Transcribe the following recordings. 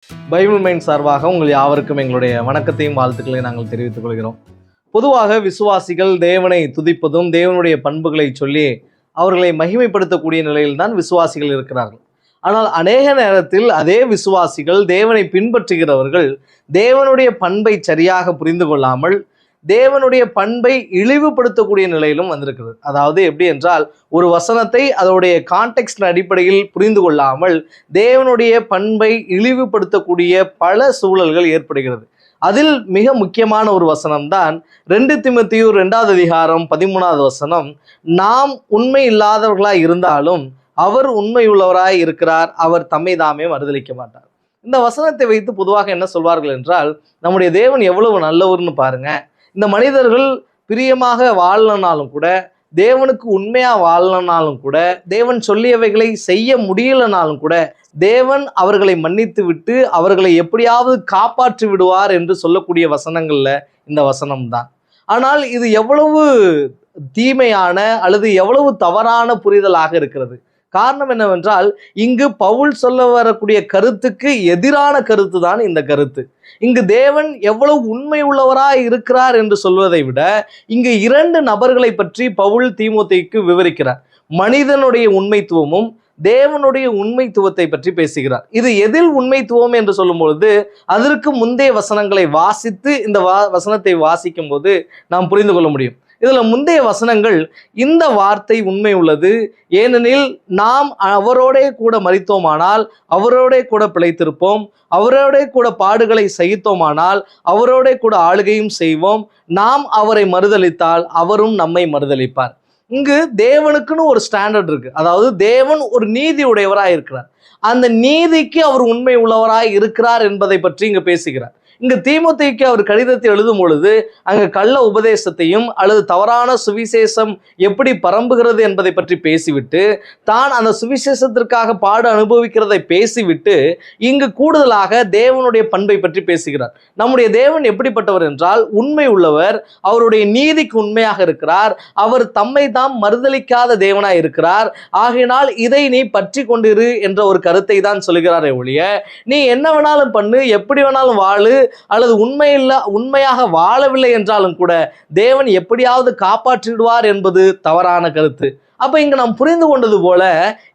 Bible mind சார்பாக உங்கள் யாவருக்கும் எங்களுடைய வணக்கத்தையும் வாழ்த்துக்களையும் நாங்கள் தெரிவித்துக் கொள்கிறோம். பொதுவாக விசுவாசிகள் தேவனை துதிப்பதும் தேவனுடைய பண்புகளை சொல்லி அவர்களை மகிமைப்படுத்தக்கூடிய நிலையில்தான் விசுவாசிகள் இருக்கிறார்கள். ஆனால் அநேக நேரத்தில் அதே விசுவாசிகள் தேவனை பின்பற்றுகிறவர்கள் தேவனுடைய பண்பை சரியாக புரிந்து கொள்ளாமல் தேவனுடைய பண்பை இழிவுபடுத்தக்கூடிய நிலையிலும் வந்திருக்கிறது. அதாவது எப்படி என்றால், ஒரு வசனத்தை அதோடைய கான்டெக்ஸ்ட் அடிப்படையில் புரிந்து கொள்ளாமல் தேவனுடைய பண்பை இழிவுபடுத்தக்கூடிய பல சூழல்கள் ஏற்படுகிறது. அதில் மிக முக்கியமான ஒரு வசனம்தான் 2 தீமோத்தேயு 2வது அதிகாரம் 13வது வசனம். நாம் உண்மை இல்லாதவர்களாய் இருந்தாலும் அவர் உண்மையுள்ளவராய் இருக்கிறார், அவர் தம்மை தாமே மறுதலிக்க மாட்டார். இந்த வசனத்தை வைத்து பொதுவாக என்ன சொல்வார்கள் என்றால், நம்முடைய தேவன் எவ்வளவு நல்லவர்னு பாருங்க, இந்த மனிதர்கள் பிரியமாக வாழலனாலும் கூட, தேவனுக்கு உண்மையா வாழலனாலும் கூட, தேவன் சொல்லியவைகளை செய்ய முடியலனாலும் கூட தேவன் அவர்களை மன்னித்து விட்டு அவர்களை எப்படியாவது காப்பாற்றி விடுவார் என்று சொல்லக்கூடிய வசனங்கள்ல இந்த வசனம் தான். ஆனால் இது எவ்வளவு தீமையான அல்லது எவ்வளவு தவறான புரிதலாக இருக்கிறது. காரணம் என்னவென்றால், இங்கு பவுல் சொல்ல வரக்கூடிய கருத்துக்கு எதிரான கருத்து தான் இந்த கருத்து. இங்கு தேவன் எவ்வளவு உண்மை உள்ளவராய் இருக்கிறார் என்று சொல்வதை விட இங்கு 2 நபர்களை பற்றி பவுல் தீமோத்தேயுக்கு விவரிக்கிறார். மனிதனுடைய உண்மைத்துவமும் தேவனுடைய உண்மைத்துவத்தை பற்றி பேசுகிறார். இது எதில் உண்மைத்துவம் என்று சொல்லும் பொழுது அதற்கு முந்தைய வசனங்களை வாசித்து இந்த வசனத்தை வாசிக்கும் போது நாம் புரிந்து கொள்ள முடியும். இதுல முந்தைய வசனங்கள், இந்த வார்த்தை உண்மை உள்ளது, ஏனெனில் நாம் அவரோடே கூட மரித்தோமானால் அவரோடே கூட பிழைத்திருப்போம், அவரோடே கூட பாடுகளை சகித்தோமானால் அவரோடே கூட ஆளுகையும் செய்வோம், நாம் அவரை மறுதலித்தால் அவரும் நம்மை மறுதலிப்பார். இங்கு தேவனுக்குன்னு ஒரு ஸ்டாண்டர்ட் இருக்கு. அதாவது தேவன் ஒரு நீதி உடையவராய் இருக்கிறார், அந்த நீதிக்கு அவர் உண்மை உள்ளவராய் இருக்கிறார் என்பதை பற்றி இங்கு பேசுகிறார். இங்கு தீமோத்தேயுக்கு அவர் கடிதத்தை எழுதும் பொழுது அங்கு கள்ள உபதேசத்தையும் அல்லது தவறான சுவிசேஷம் எப்படி பரம்புகிறது என்பதை பற்றி பேசிவிட்டு, தான் அந்த சுவிசேஷத்திற்காக பாடு அனுபவிக்கிறதை பேசிவிட்டு இங்கு கூடுதலாக தேவனுடைய பண்பை பற்றி பேசுகிறார். நம்முடைய தேவன் எப்படிப்பட்டவர் என்றால் உண்மை உள்ளவர், அவருடைய நீதிக்கு உண்மையாக இருக்கிறார், அவர் தம்மை தாம் மறுதலிக்காத தேவனாய் இருக்கிறார். ஆகையினால் இதை நீ பற்றி கொண்டிரு என்ற ஒரு கருத்தை தான் சொல்கிறாரே ஒழிய, நீ என்ன வேணாலும் பண்ணு, எப்படி வேணாலும் வாழு, அல்லது உண்மையாக வாழவில்லை என்றாலும் கூட தேவன் எப்படியாவது காப்பாற்றிடுவார் என்பது தவறான கருத்து. அப்ப இங்க நாம் புரிந்து கொண்டது போல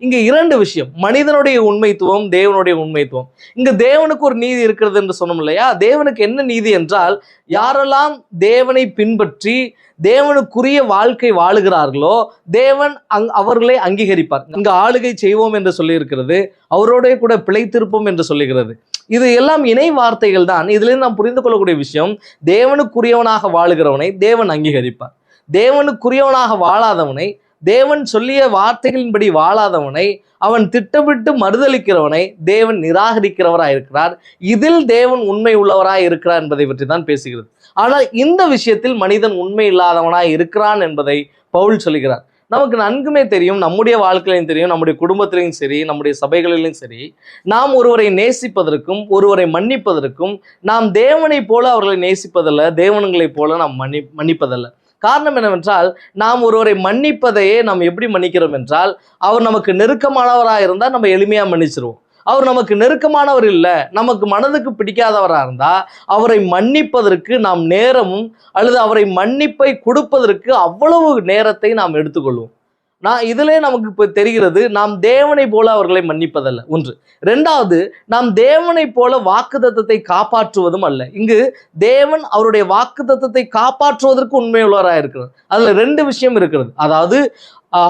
இங்க 2 விஷயம், மனிதனுடைய உண்மைத்துவம், தேவனுடைய உண்மைத்துவம். இங்க தேவனுக்கு ஒரு நீதி இருக்கிறது என்று சொன்னோம் இல்லையா? தேவனுக்கு என்ன நீதி என்றால், யாரெல்லாம் தேவனை பின்பற்றி தேவனுக்குரிய வாழ்க்கை வாழுகிறார்களோ தேவன் அவர்களை அங்கீகரிப்பார். இங்க ஆளுகை செய்வோம் என்று சொல்லி இருக்கிறது, அவரோட கூட பிழைத்திருப்போம் என்று சொல்லுகிறது. இது எல்லாம் இணை வார்த்தைகள் தான். இதுல நாம் புரிந்து கொள்ளக்கூடிய விஷயம், தேவனுக்குரியவனாக வாழுகிறவனை தேவன் அங்கீகரிப்பார், தேவனுக்குரியவனாக வாழாதவனை, தேவன் சொல்லிய வார்த்தைகளின்படி வாழாதவனை, அவன் திட்டமிட்டு மறுதலிக்கிறவனை தேவன் நிராகரிக்கிறவராய் இருக்கிறார். இதில் தேவன் உண்மை உள்ளவராய் இருக்கிறார் என்பதை பற்றி தான் பேசுகிறது. ஆனால் இந்த விஷயத்தில் மனிதன் உண்மை இல்லாதவனாய் இருக்கிறான் என்பதை பவுல் சொல்லுகிறார். நமக்கு நன்குமே தெரியும், நம்முடைய வாழ்க்கையிலும் தெரியும், நம்முடைய குடும்பத்திலையும் சரி, நம்முடைய சபைகளிலும் சரி, நாம் ஒருவரை நேசிப்பதற்கும் ஒருவரை மன்னிப்பதற்கும் நாம் தேவனை போல அவர்களை நேசிப்பதல்ல, தேவன்களைப் போல நாம் மன்னிப்பதல்ல. காரணம் என்னவென்றால், நாம் ஒருவரை மன்னிப்பதையே நாம் எப்படி மன்னிக்கிறோம் என்றால், அவர் நமக்கு நெருக்கமானவராக இருந்தால் நம்ம எளிமையாக மன்னிச்சிருவோம். அவர் நமக்கு நெருக்கமானவர் இல்லை, நமக்கு மனதுக்கு பிடிக்காதவராக இருந்தால் அவரை மன்னிப்பதற்கு நாம் நேரமும் அல்லது அவரை மன்னிப்பை கொடுப்பதற்கு அவ்வளவு நேரத்தை நாம் எடுத்துக்கொள்வோம். இதிலே நமக்கு இப்போ தெரிகிறது, நாம் தேவனை போல அவர்களை மன்னிப்பதல்ல ஒன்று. 2வது, நாம் தேவனை போல வாக்குத்தத்தத்தை காப்பாற்றுவதும் அல்ல. இங்கு தேவன் அவருடைய வாக்குத்தத்தத்தை காப்பாற்றுவதற்கு உண்மையுள்ளவராக இருக்கிறார். அதுல 2 விஷயம் இருக்கிறது. அதாவது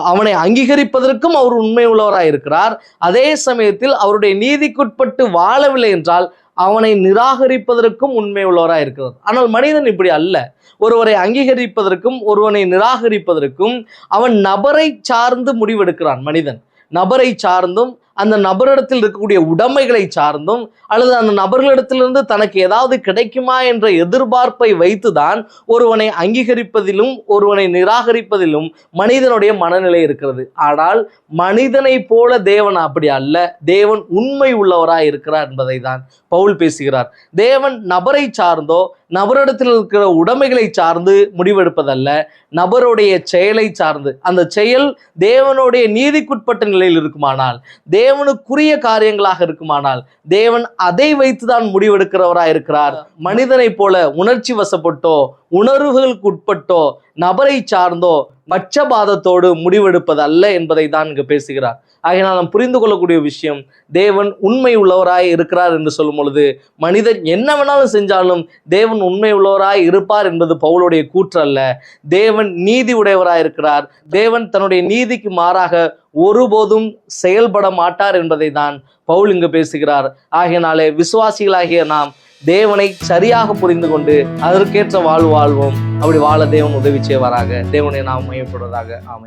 அவனை அங்கீகரிப்பதற்கும் அவர் உண்மை உள்ளவராக இருக்கிறார், அதே சமயத்தில் அவருடைய நீதிக்குட்பட்டு வாழவில்லை என்றால் அவனை நிராகரிப்பதற்கும் உண்மை உள்ளவராக இருக்கிறார். ஆனால் மனிதன் இப்படி அல்ல. ஒருவரை அங்கீகரிப்பதற்கும் ஒருவனை நிராகரிப்பதற்கும் அவன் நபரை சார்ந்து முடிவெடுக்கிறான். மனிதன் நபரை சார்ந்தும் அந்த நபரிடத்தில் இருக்கக்கூடிய உடைமைகளை சார்ந்தும் அல்லது அந்த நபர்களிடத்திலிருந்து தனக்கு ஏதாவது கிடைக்குமா என்ற எதிர்பார்ப்பை வைத்துதான் ஒருவனை அங்கீகரிப்பதிலும் ஒருவனை நிராகரிப்பதிலும் மனிதனுடைய மனநிலை இருக்கிறது. ஆனால் மனிதனை போல தேவன் அப்படி அல்ல, தேவன் உண்மை உள்ளவராய் இருக்கிறார் என்பதை தான் பவுல் பேசுகிறார். தேவன் நபரை சார்ந்தோ நபரிடத்தில் இருக்கிற உடைமைகளை சார்ந்து முடிவெடுப்பதல்ல, நபருடைய செயலை சார்ந்து. அந்த செயல் தேவனுடைய நீதிக்குட்பட்ட நிலையில் இருக்குமானால், தேவனுக்குரிய காரியங்களாக இருக்குமானால், தேவன் அதை வைத்துதான் முடிவெடுக்கிறவராய் இருக்கிறார். மனிதனை போல உணர்ச்சி வசப்பட்டோ, உணர்வுகளுக்கு உட்பட்டோ, நபரை சார்ந்தோ, பட்சபாதத்தோடு முடிவெடுப்பது அல்ல என்பதை தான் இங்கு பேசுகிறார். ஆகையினால் நாம் புரிந்து கொள்ளக்கூடிய விஷயம், தேவன் உண்மை உள்ளவராய் இருக்கிறார் என்று சொல்லும் பொழுது, மனிதன் என்ன வேணாலும் செஞ்சாலும் தேவன் உண்மை உள்ளவராய் இருப்பார் என்பது பவுலுடைய கூற்று அல்ல. தேவன் நீதி உடையவராய் இருக்கிறார். தேவன் தன்னுடைய நீதிக்கு மாறாக ஒருபோதும் செயல்பட மாட்டார் என்பதை தான் பவுல் இங்கு பேசுகிறார். ஆகையினாலே விசுவாசிகளாகிய நாம் தேவனை சரியாக புரிந்து கொண்டு அதற்கேற்ற வாழ்வோம். அப்படி வாழ தேவன் உதவி செய்வாராக. தேவனை நாம் மையப்படுவதாக. ஆமென்.